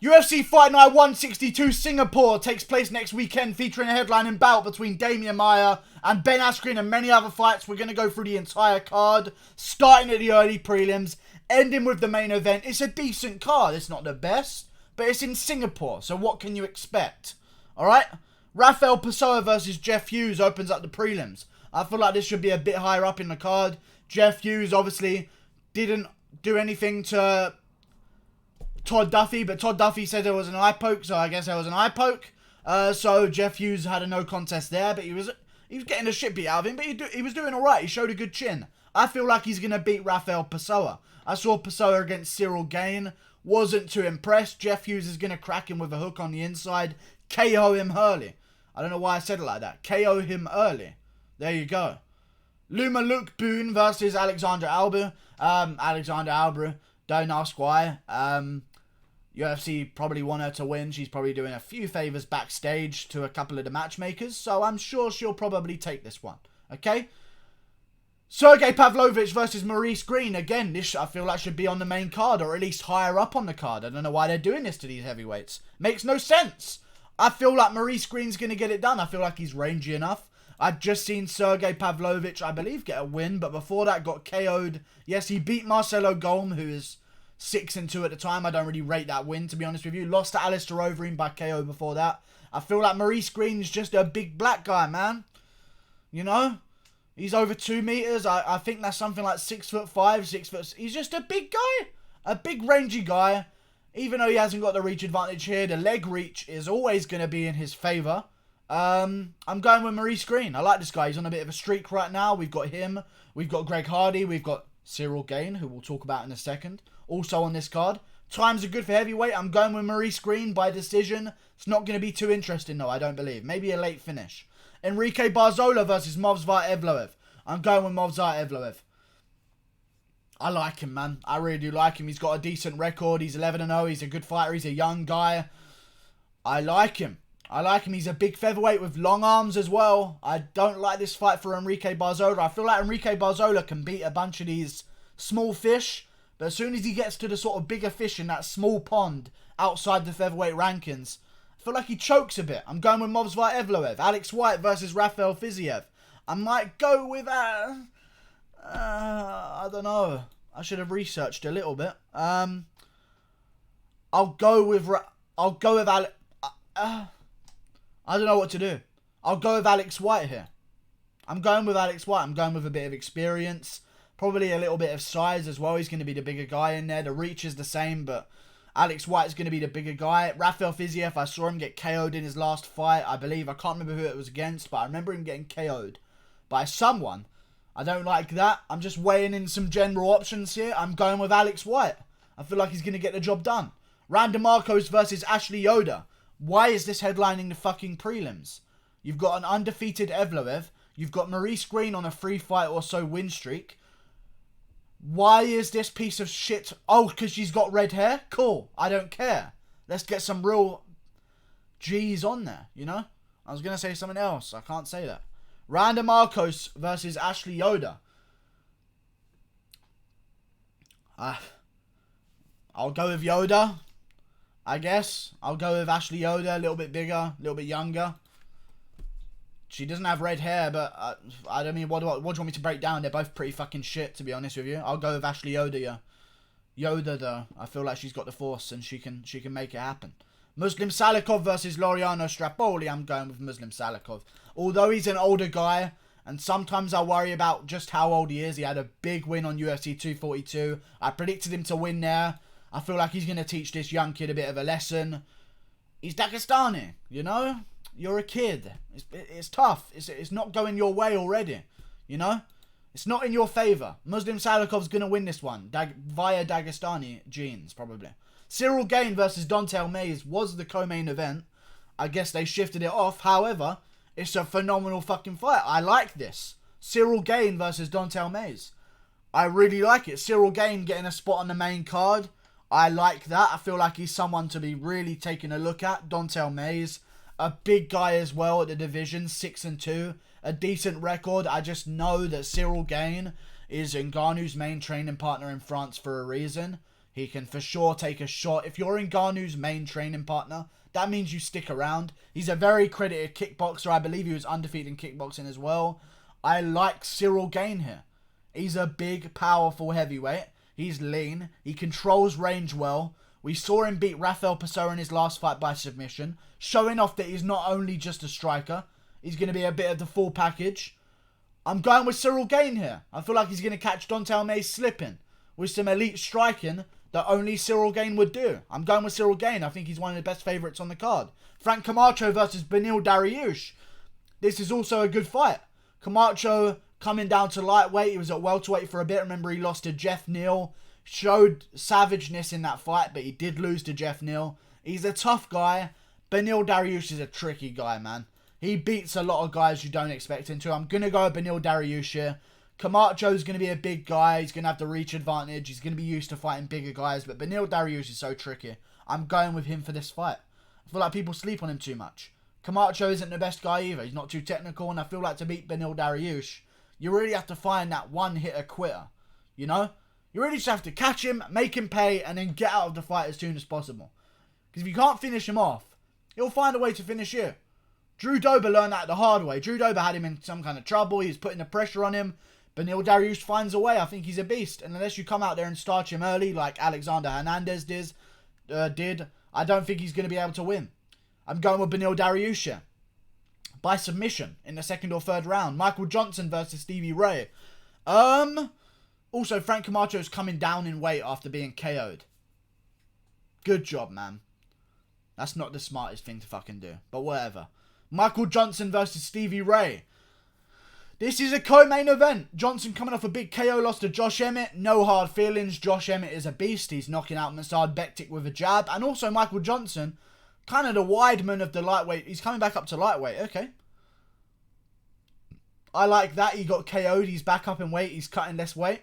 UFC Fight Night 162 Singapore takes place next weekend, featuring a headlining bout between Demian Maia and Ben Askren and many other fights. We're going to go through the entire card, starting at the early prelims, ending with the main event. It's a decent card. It's not the best, but it's in Singapore, so what can you expect? Alright? Rafael Pessoa versus Jeff Hughes opens up the prelims. I feel like this should be a bit higher up in the card. Jeff Hughes obviously didn't do anything to Todd Duffy, but Todd Duffy said there was an eye poke, so I guess there was an eye poke. So Jeff Hughes had a no contest there, but he was getting the shit beat out of him, but he was doing alright. He showed a good chin. I feel like he's going to beat Rafael Pessoa. I saw Pessoa against Cyril Gane. Wasn't too impressed. Jeff Hughes is going to crack him with a hook on the inside. KO him early. I don't know why I said it like that. KO him early. There you go. Luma Luke Boone versus Alexander Albu. Alexander Albu, don't ask why. UFC probably want her to win. She's probably doing a few favours backstage to a couple of the matchmakers, so I'm sure she'll probably take this one. Okay? Sergey Pavlovich versus Maurice Green. Again, this I feel like should be on the main card, or at least higher up on the card. I don't know why they're doing this to these heavyweights. Makes no sense. I feel like Maurice Green's going to get it done. I feel like he's rangy enough. I've just seen Sergey Pavlovich, I believe, get a win, but before that got KO'd. Yes, he beat Marcelo Golm, who is 6-2 at the time. I don't really rate that win, to be honest with you. Lost to Alistair Overeem by KO before that. I feel like Maurice Green's just a big black guy, man. You know? He's over 2 meters. I think that's something like 6'5", 6 foot. He's just a big guy. A big rangy guy. Even though he hasn't got the reach advantage here, the leg reach is always going to be in his favour. I'm going with Maurice Green. I like this guy. He's on a bit of a streak right now. We've got him. We've got Greg Hardy. We've got Cyril Gane, who we'll talk about in a second. Also on this card. Times are good for heavyweight. I'm going with Maurice Green by decision. It's not going to be too interesting, though, I don't believe. Maybe a late finish. Enrique Barzola versus Movsar Evloev. I'm going with Movsar Evloev. I like him, man. I really do like him. He's got a decent record. He's 11-0. He's a good fighter. He's a young guy. I like him. I like him. He's a big featherweight with long arms as well. I don't like this fight for Enrique Barzola. I feel like Enrique Barzola can beat a bunch of these small fish. But as soon as he gets to the sort of bigger fish in that small pond outside the featherweight rankings, I feel like he chokes a bit. I'm going with Movsar Evloev. Alex White versus Rafael Fiziev. I might go with I don't know. I should have researched a little bit. I'll go with Alex. I don't know what to do. I'll go with Alex White here. I'm going with Alex White. I'm going with a bit of experience. Probably a little bit of size as well. He's going to be the bigger guy in there. The reach is the same, but Alex White's going to be the bigger guy. Rafael Fiziev, I saw him get KO'd in his last fight, I believe. I can't remember who it was against, but I remember him getting KO'd by someone. I don't like that. I'm just weighing in some general options here. I'm going with Alex White. I feel like he's going to get the job done. Randa Marcos versus Ashley Yoder. Why is this headlining the fucking prelims? You've got an undefeated Evloev. You've got Maurice Green on a 3-fight or so win streak. Why is this piece of shit... Oh, because she's got red hair? Cool. I don't care. Let's get some real G's on there, you know? I was going to say something else. I can't say that. Randa Marcos versus Ashley Yoder. I'll go with Yoder, I guess. I'll go with Ashley Yoder, a little bit bigger, a little bit younger. She doesn't have red hair, but I don't mean, what do you want me to break down? They're both pretty fucking shit, to be honest with you. I'll go with Ashley Yoder, yeah. Yoder, though, I feel like she's got the force and she can make it happen. Muslim Salikov versus Laureano Strapoli. I'm going with Muslim Salikov. Although he's an older guy, and sometimes I worry about just how old he is. He had a big win on UFC 242. I predicted him to win there. I feel like he's going to teach this young kid a bit of a lesson. He's Dagestani, you know? You're a kid. It's tough. It's not going your way already, you know? It's not in your favour. Muslim Salikov's going to win this one. Via Dagestani genes, probably. Cyril Gane versus Don'Tale Mayes was the co-main event. I guess they shifted it off. However, it's a phenomenal fucking fight. I like this. Cyril Gane versus Don'Tale Mayes. I really like it. Cyril Gane getting a spot on the main card. I like that. I feel like he's someone to be really taking a look at. Don'Tale Mayes. A big guy as well at the division. 6-2. A decent record. I just know that Cyril Gane is Ngannou's main training partner in France for a reason. He can for sure take a shot. If you're Ngannou's main training partner, that means you stick around. He's a very credited kickboxer. I believe he was undefeated in kickboxing as well. I like Cyril Gane here. He's a big, powerful heavyweight. He's lean. He controls range well. We saw him beat Rafael Pessoa in his last fight by submission, showing off that he's not only just a striker. He's going to be a bit of the full package. I'm going with Cyril Gane here. I feel like he's going to catch Dante Almeida slipping with some elite striking that only Cyril Gane would do. I'm going with Cyril Gane. I think he's one of the best favourites on the card. Frank Camacho versus Beneil Dariush. This is also a good fight. Camacho coming down to lightweight. He was at welterweight for a bit. Remember, he lost to Jeff Neal. Showed savageness in that fight, but he did lose to Jeff Neal. He's a tough guy. Beneil Dariush is a tricky guy, man. He beats a lot of guys you don't expect him to. I'm going to go with Beneil Dariush here. Camacho's going to be a big guy. He's going to have the reach advantage. He's going to be used to fighting bigger guys. But Beneil Dariush is so tricky. I'm going with him for this fight. I feel like people sleep on him too much. Camacho isn't the best guy either. He's not too technical. And I feel like to beat Beneil Dariush, you really have to find that one-hitter quitter. You know? You really just have to catch him, make him pay, and then get out of the fight as soon as possible. Because if you can't finish him off, he'll find a way to finish you. Drew Dober learned that the hard way. Drew Dober had him in some kind of trouble. He was putting the pressure on him. Beneil Dariush finds a way. I think he's a beast. And unless you come out there and starch him early like Alexander Hernandez did, I don't think he's going to be able to win. I'm going with Beneil Dariush here. By submission in the second or third round. Michael Johnson versus Stevie Ray. Also, Frank Camacho's coming down in weight after being KO'd. Good job, man. That's not the smartest thing to fucking do. But whatever. Michael Johnson versus Stevie Ray. This is a co-main event. Johnson coming off a big KO loss to Josh Emmett. No hard feelings. Josh Emmett is a beast. He's knocking out Masad Bektik with a jab. And also Michael Johnson, kind of the Weidman of the lightweight. He's coming back up to lightweight. Okay. I like that. He got KO'd. He's back up in weight. He's cutting less weight.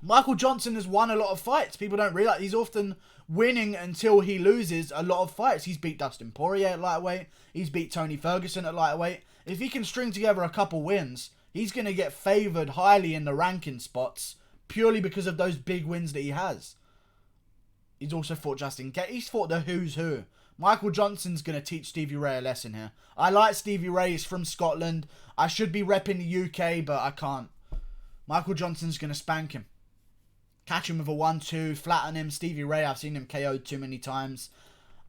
Michael Johnson has won a lot of fights. People don't realise he's often winning until he loses a lot of fights. He's beat Dustin Poirier at lightweight. He's beat Tony Ferguson at lightweight. If he can string together a couple wins, he's going to get favoured highly in the ranking spots purely because of those big wins that he has. He's also fought Justin Gaethje. He's fought the who's who. Michael Johnson's going to teach Stevie Ray a lesson here. I like Stevie Ray. He's from Scotland. I should be repping the UK, but I can't. Michael Johnson's going to spank him. Catch him with a 1-2, flatten him. Stevie Ray, I've seen him KO'd too many times.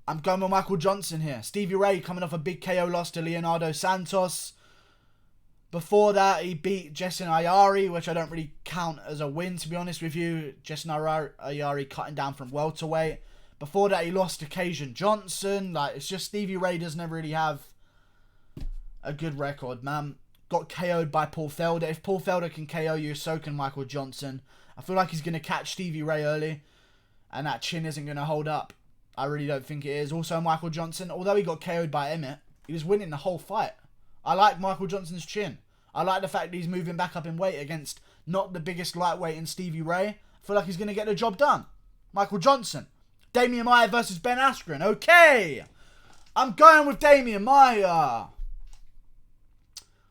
I'm going with Michael Johnson here. Stevie Ray coming off a big KO loss to Leonardo Santos. Before that, he beat Jason Ayari, which I don't really count as a win, to be honest with you. Jason Ayari cutting down from welterweight. Before that, he lost to Kajan Johnson. Like, it's just Stevie Ray doesn't ever really have a good record, man. Got KO'd by Paul Felder. If Paul Felder can KO you, so can Michael Johnson. I feel like he's going to catch Stevie Ray early. And that chin isn't going to hold up. I really don't think it is. Also, Michael Johnson, although he got KO'd by Emmett, he was winning the whole fight. I like Michael Johnson's chin. I like the fact that he's moving back up in weight against not the biggest lightweight in Stevie Ray. I feel like he's going to get the job done. Michael Johnson. Demian Maia versus Ben Askren. Okay. I'm going with Demian Maia. I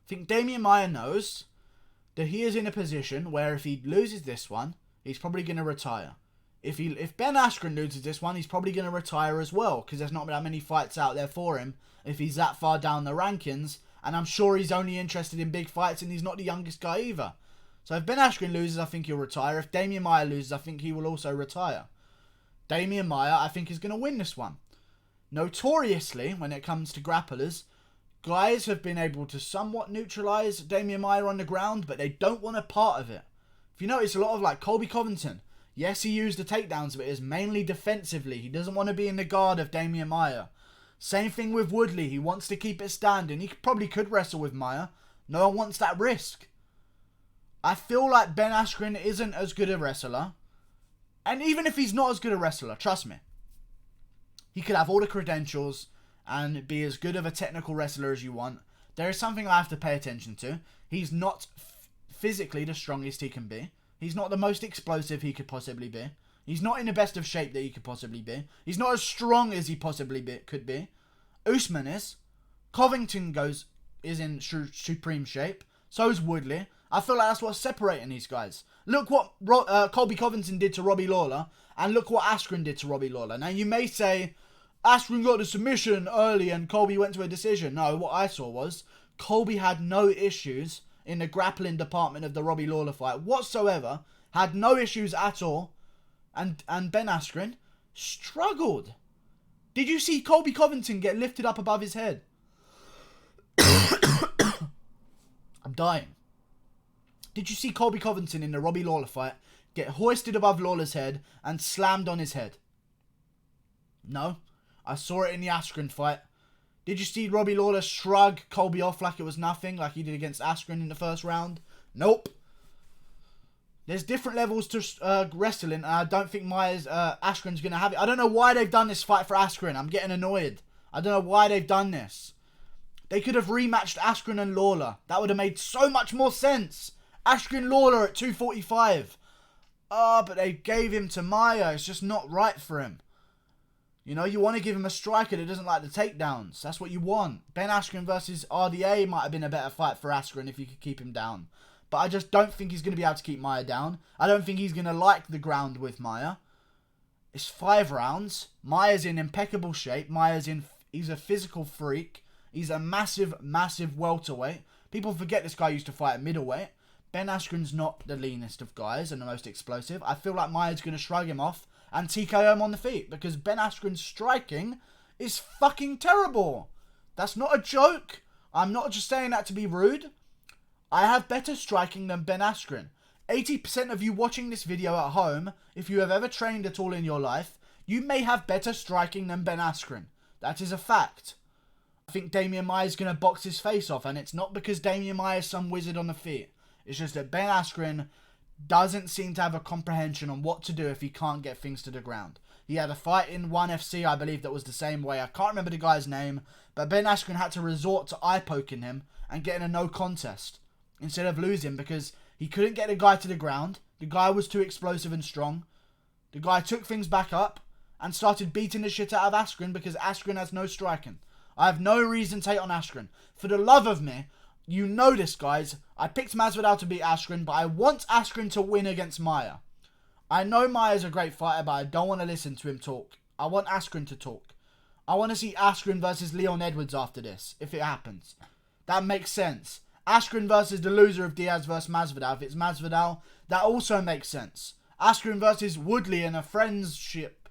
think Demian Maia knows that he is in a position where if he loses this one, he's probably going to retire. If Ben Askren loses this one, he's probably going to retire as well, because there's not that many fights out there for him if he's that far down the rankings, and I'm sure he's only interested in big fights, and he's not the youngest guy either. So if Ben Askren loses, I think he'll retire. If Demian Maia loses, I think he will also retire. Demian Maia, I think, is going to win this one. Notoriously, when it comes to grapplers, guys have been able to somewhat neutralise Demian Maia on the ground, but they don't want a part of it. If you notice, a lot of like Colby Covington, yes, he used the takedowns, but it is mainly defensively. He doesn't want to be in the guard of Demian Maia. Same thing with Woodley. He wants to keep it standing. He probably could wrestle with Maia. No one wants that risk. I feel like Ben Askren isn't as good a wrestler. And even if he's not as good a wrestler, trust me, he could have all the credentials and be as good of a technical wrestler as you want. There is something I have to pay attention to. He's not physically the strongest he can be. He's not the most explosive he could possibly be. He's not in the best of shape that he could possibly be. He's not as strong as he possibly could be. Usman is. Covington is in supreme shape. So is Woodley. I feel like that's what's separating these guys. Look what Colby Covington did to Robbie Lawler, and look what Askren did to Robbie Lawler. Now, you may say, Askren got the submission early and Colby went to a decision. No, what I saw was, Colby had no issues in the grappling department of the Robbie Lawler fight whatsoever. Had no issues at all. And Ben Askren struggled. Did you see Colby Covington get lifted up above his head? I'm dying. Did you see Colby Covington in the Robbie Lawler fight get hoisted above Lawler's head and slammed on his head? No. I saw it in the Askren fight. Did you see Robbie Lawler shrug Colby off like it was nothing, like he did against Askren in the first round? Nope. There's different levels to wrestling, and I don't think Askren's going to have it. I don't know why they've done this fight for Askren. I'm getting annoyed. I don't know why they've done this. They could have rematched Askren and Lawler. That would have made so much more sense. Askren Lawler at 245. But they gave him to Maia. It's just not right for him. You know, you want to give him a striker that doesn't like the takedowns. That's what you want. Ben Askren versus RDA might have been a better fight for Askren if you could keep him down. But I just don't think he's going to be able to keep Maia down. I don't think he's going to like the ground with Maia. It's 5 rounds. Maia's in impeccable shape. He's a physical freak. He's a massive, massive welterweight. People forget this guy used to fight at middleweight. Ben Askren's not the leanest of guys and the most explosive. I feel like Maia's going to shrug him off and TKO him on the feet, because Ben Askren's striking is fucking terrible. That's not a joke. I'm not just saying that to be rude. I have better striking than Ben Askren. 80% of you watching this video at home, if you have ever trained at all in your life, you may have better striking than Ben Askren. That is a fact. I think Demian Maia is going to box his face off, and it's not because Demian Maia is some wizard on the feet. It's just that Ben Askren doesn't seem to have a comprehension on what to do if he can't get things to the ground. He had a fight in ONE FC, I believe, that was the same way. I can't remember the guy's name, but Ben Askren had to resort to eye-poking him and getting a no contest instead of losing, because he couldn't get the guy to the ground. The guy was too explosive and strong. The guy took things back up and started beating the shit out of Askren because Askren has no striking. I have no reason to hate on Askren. For the love of me, you know this, guys. I picked Masvidal to beat Askren, but I want Askren to win against Maia. I know Maia's a great fighter, but I don't want to listen to him talk. I want Askren to talk. I want to see Askren versus Leon Edwards after this, if it happens. That makes sense. Askren versus the loser of Diaz versus Masvidal. If it's Masvidal, that also makes sense. Askren versus Woodley in a friendship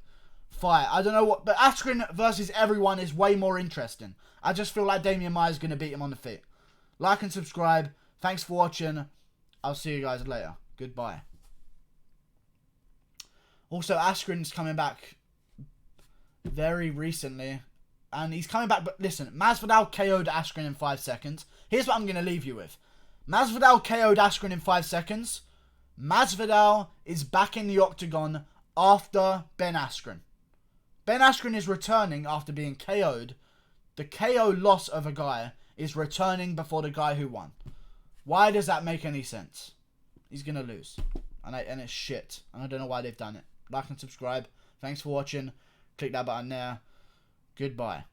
fight. I don't know what, but Askren versus everyone is way more interesting. I just feel like Demian Maia is going to beat him on the feet. Like and subscribe. Thanks for watching. I'll see you guys later. Goodbye. Also, Askren's coming back very recently. And he's coming back, but listen, Masvidal KO'd Askren in 5 seconds. Here's what I'm going to leave you with. Masvidal KO'd Askren in 5 seconds. Masvidal is back in the octagon after Ben Askren. Ben Askren is returning after being KO'd. The KO loss of a guy is returning before the guy who won. Why does that make any sense? He's going to lose. And it's shit. And I don't know why they've done it. Like and subscribe. Thanks for watching. Click that button there. Goodbye.